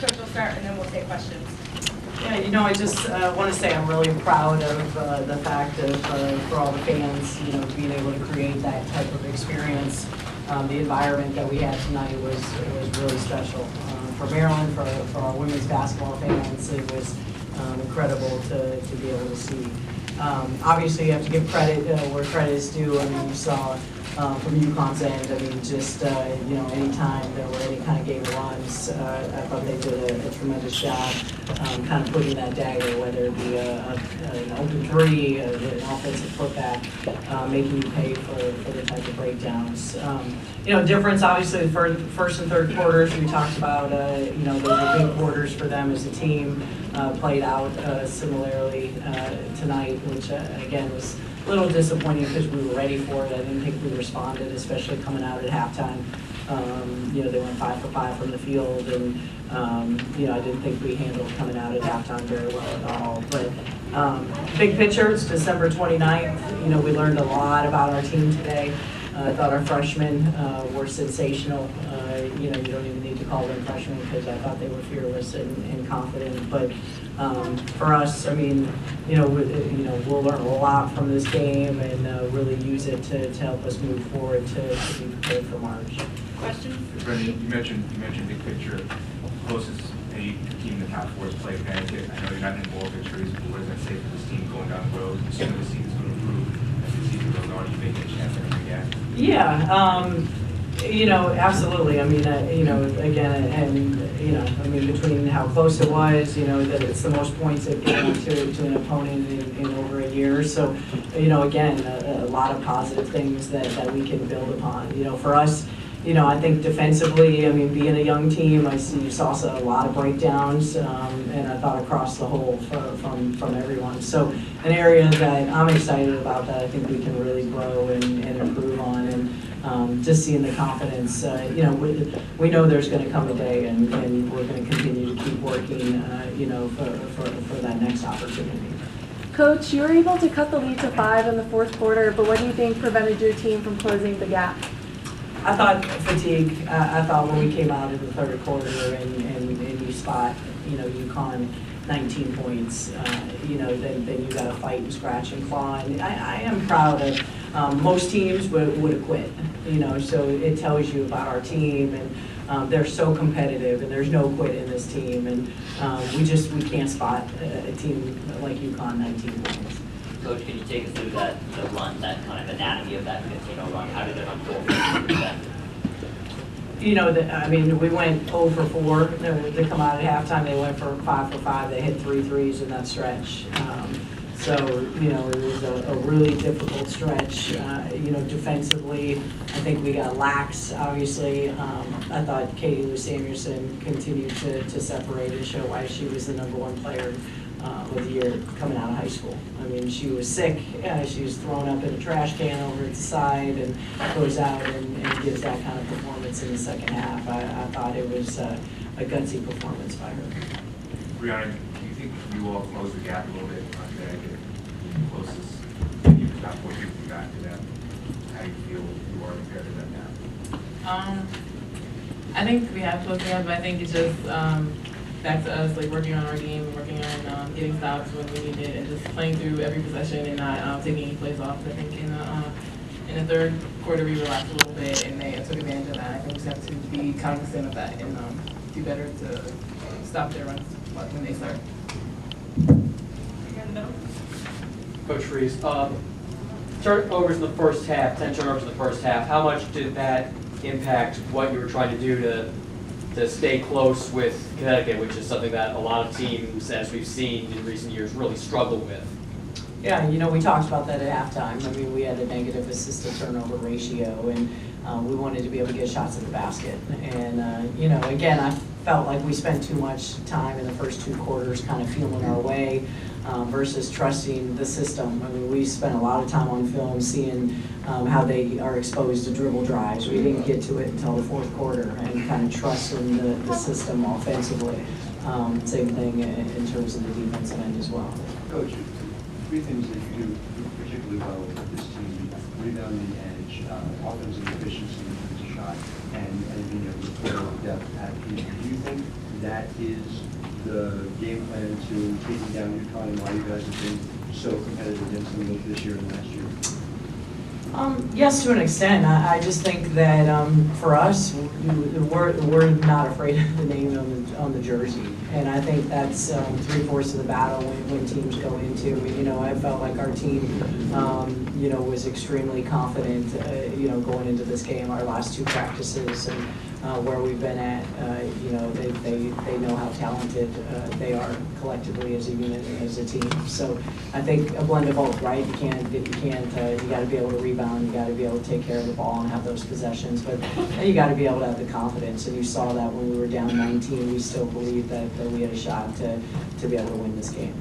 Coach will start, and then we'll take questions. Yeah, you know, I just want to say I'm really proud of the fact of, for all the fans, you know, being able to create that type of experience. The environment that we had tonight was really special. For Maryland, for our women's basketball fans, it was incredible to be able to see. Obviously, you have to give credit where credit is due. I mean, you saw from UConn's end, I mean, just, you know, anytime there were any kind of game runs, I thought they did a tremendous job kind of putting that dagger, whether it be an open three, an offensive putback, making you pay for the type of breakdowns. You know, difference, obviously, for the first and third quarters, we talked about, you know, those are big quarters for them as a team, played out similarly tonight, which, again, was a little disappointing because we were ready for it. I didn't think we responded, especially coming out at halftime. You know, they went 5 for 5 from the field, and you know, I didn't think we handled coming out at halftime very well at all. But big picture, it's December 29th. You know, we learned a lot about our team today. I thought our freshmen were sensational. You know, you don't even need to call them freshmen because I thought they were fearless and confident. But for us, I mean, you know, we'll learn a lot from this game and really use it to help us move forward to be prepared for March. Questions? Brenda, you mentioned big picture. Closest any team in the top four is play Connecticut. I know you're not in bowl victories, but what does that say for this team going down the road? Assuming the season's going to improve as the season goes on, you making a chance at them again? Yeah, you know, absolutely. I mean, you know, again, and you know, I mean, between how close it was, you know, that it's the most points they've given to an opponent in over a year. So, you know, again, a lot of positive things that we can build upon. You know, for us, you know, I think defensively, I mean, being a young team, you saw a lot of breakdowns, and I thought across the whole from everyone. So, an area that I'm excited about that I think we can really grow and improve on, and just seeing the confidence. You know, we know there's going to come a day, and we're going to continue to keep working, you know, for that next opportunity. Coach, you were able to cut the lead to 5 in the fourth quarter, but what do you think prevented your team from closing the gap? I thought fatigue. I thought when we came out in the third quarter and you spot, you know, UConn 19 points, you know, then you got to fight and scratch and claw. And I am proud of most teams would have quit, you know, so it tells you about our team, and they're so competitive, and there's no quit in this team, and we can't spot a team like UConn 19 points. Coach, can you take us through that run, that kind of anatomy of that 15-0 run? How did it unfold? You know, I mean, we went 0 for 4 to come out at halftime. They went for 5 for 5. They hit 3 threes in that stretch. So, you know, it was a really difficult stretch. You know, defensively, I think we got lax, obviously. I thought Kaila Samuelson continued to separate and show why she was the #1 player of the year coming out of high school. I mean, she was sick. She was thrown up in a trash can over at the side and goes out and gives that kind of performance in the second half. I thought it was a gutsy performance by her. Brionna, do you think you all close the gap a little bit on Connecticut? Closest, you top four people back to them. How do you feel you are compared to them now? I think we have closed the gap, but I think it's just back to us, like working on our game, working on getting stops when we need it, and just playing through every possession and not taking any plays off. I think in the third quarter we relaxed a little bit, and they took advantage of that. I think we just have to be cognizant of that and do better to stop their runs when they start. Coach Frese, turnovers in the first half, 10 turnovers in the first half. How much did that impact what you were trying to do to stay close with Connecticut, which is something that a lot of teams, as we've seen in recent years, really struggle with? Yeah, you know, we talked about that at halftime. I mean, we had a negative assist-to-turnover ratio, and we wanted to be able to get shots at the basket. And, you know, again, I felt like we spent too much time in the first 2 quarters kind of feeling our way versus trusting the system. I mean, we spent a lot of time on film seeing how they are exposed to dribble drives. We didn't get to it until the fourth quarter, and kind of trusting the system offensively. Same thing in terms of the defensive end as well. Coach, 3 things that you do particularly well with this team: rebounding edge, offensive efficiency in terms of shot, and being able to play with depth at the end. Do you think that is the game plan to taking down UConn and why you guys have been so competitive against them both this year and last year? Yes, to an extent. I just think that for us, we're not afraid of the name on the jersey, and I think that's 3/4 of the battle when teams go into. You know, I felt like our team, you know, was extremely confident, you know, going into this game. Our last 2 practices and where we've been at, you know, they know how talented they are collectively as a unit and as a team. So I think a blend of both, right? You got to be able to rebound, you got to be able to take care of the ball and have those possessions, but you got to be able to have the confidence. And you saw that when we were down 19, we still believed that we had a shot to be able to win this game.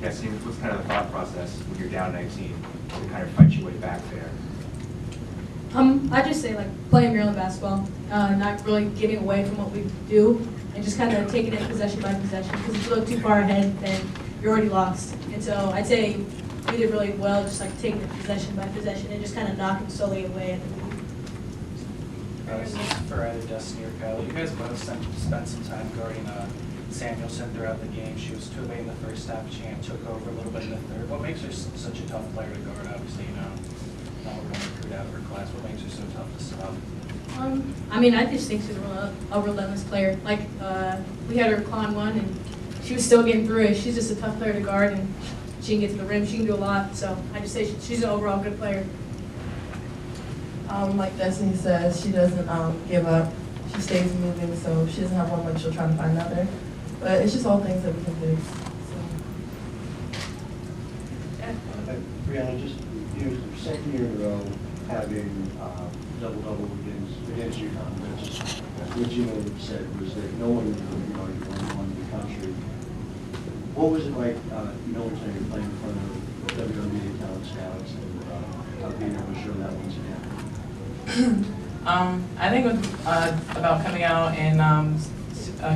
Yeah, so what's kind of the thought process when you're down 19 to kind of fight your way back there? I just say like playing Maryland basketball, not really getting away from what we do, and just kind of taking it possession by possession. Because if you look too far ahead, then you're already lost. And so I'd say we did really well, just like taking it possession by possession and just kind of knocking slowly away at the lead. This is for either Destiny or Kaila. You guys both spent some time guarding Samuelson throughout the game. She was too late in the first half. She took over a little bit in the third. What makes her such a tough player to guard? Obviously, you know, not we're going to recruit out of her class. What makes her so tough to stop? I mean, I just think she's a relentless player. Like, we had her clawing one, and she was still getting through it. She's just a tough player to guard, and she can get to the rim. She can do a lot. So I just say she's an overall good player. Like Destiny says, she doesn't give up. She stays moving, so she doesn't have one leg. She'll try to find another. But it's just all things that we can fix. So. Brionna, just, you know, second year in a row having double-double against UConn, what Gino said was that no one would argue on the country. What was it like, you know, when you're playing in front of WMD talent scouts and being able to show that once again? I think it was about coming out and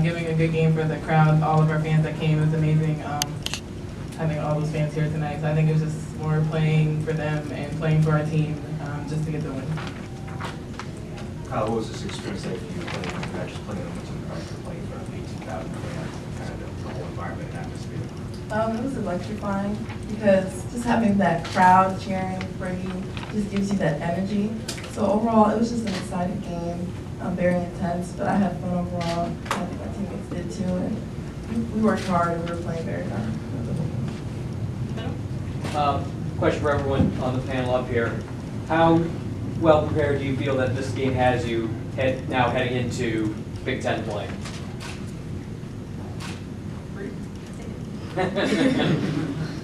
giving a good game for the crowd, all of our fans that came. It was amazing having all those fans here tonight. So I think it was just more playing for them and playing for our team just to get the win. Kyle, what was this experience like for you playing, not just playing on the team, but playing in front of 18,000, kind of the whole environment and atmosphere? It was electrifying because just having that crowd cheering for you just gives you that energy. So overall, it was just an exciting game, very intense, but I had fun overall. I think my teammates did too, and we worked hard and we were playing very hard. Question for everyone on the panel up here. How well prepared do you feel that this game has you now heading into Big Ten play?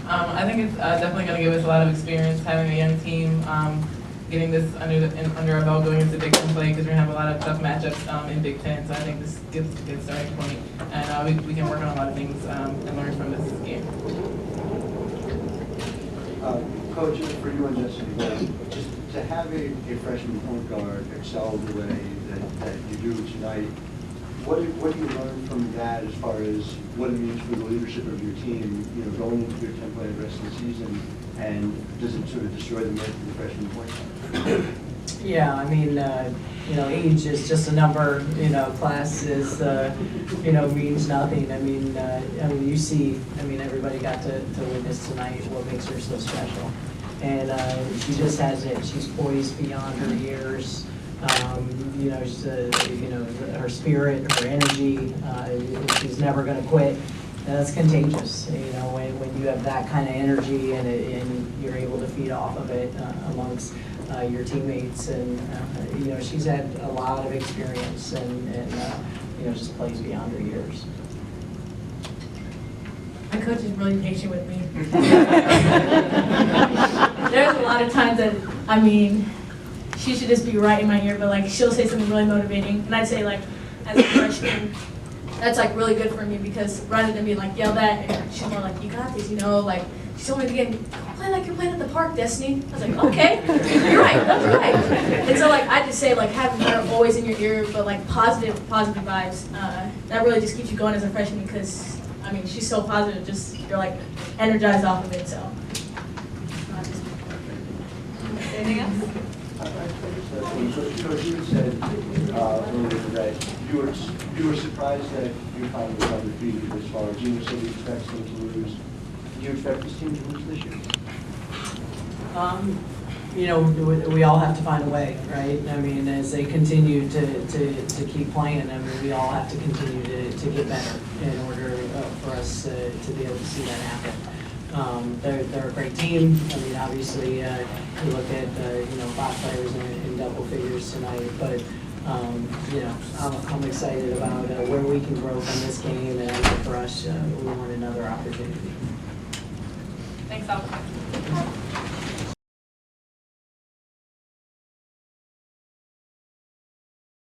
I think it's definitely going to give us a lot of experience having a young team, getting this under our belt going into Big Ten play because we're going to have a lot of tough matchups in Big Ten. So I think this gives us a good starting point, and we can work on a lot of things and learn from this game. Coach, for you and Destiny, just to have a freshman point guard excel the way that you do tonight, what do you learn from that as far as what it means for the leadership of your team, you know, going into Big Ten play the rest of the season, and does it sort of destroy the myth of the freshman point guard? Yeah, I mean, you know, age is just a number. You know, class is, you know, means nothing. I mean, you see, I mean, everybody got to witness tonight what makes her so special, and she just has it. She's poised beyond her years. You know, you know, her spirit, her energy. She's never going to quit. And that's contagious. You know, when you have that kind of energy and you're able to feed off of it amongst your teammates, and you know, she's had a lot of experience and you know, just plays beyond her years. My coach is really patient with me. There's a lot of times that, I mean, she should just be right in my ear, but like she'll say something really motivating, and I'd say like, as a freshman, that's like really good for me because rather than being like yelled at, and she's more like, you got this, you know, like she told me again, play like you're playing at the park, Destiny. I was like, okay, you're right, that's right. And so like I just say like having her always in your ear, but like positive vibes. That really just keeps you going as a freshman because I mean she's so positive, just you're like energized off of it. So. Anything else? Coach, you said earlier that you were surprised that UConn was undefeated as far as University expects them to lose. Do you expect this team to lose this year? You know, we all have to find a way, right? I mean, as they continue to keep playing, I mean, we all have to continue to get better in order for us to be able to see that happen. They're a great team. I mean, obviously, you look at, you know, 5 players in double figures tonight, but, you know, I'm excited about where we can grow from this game, and I think for us, we want another opportunity. Thanks, Al.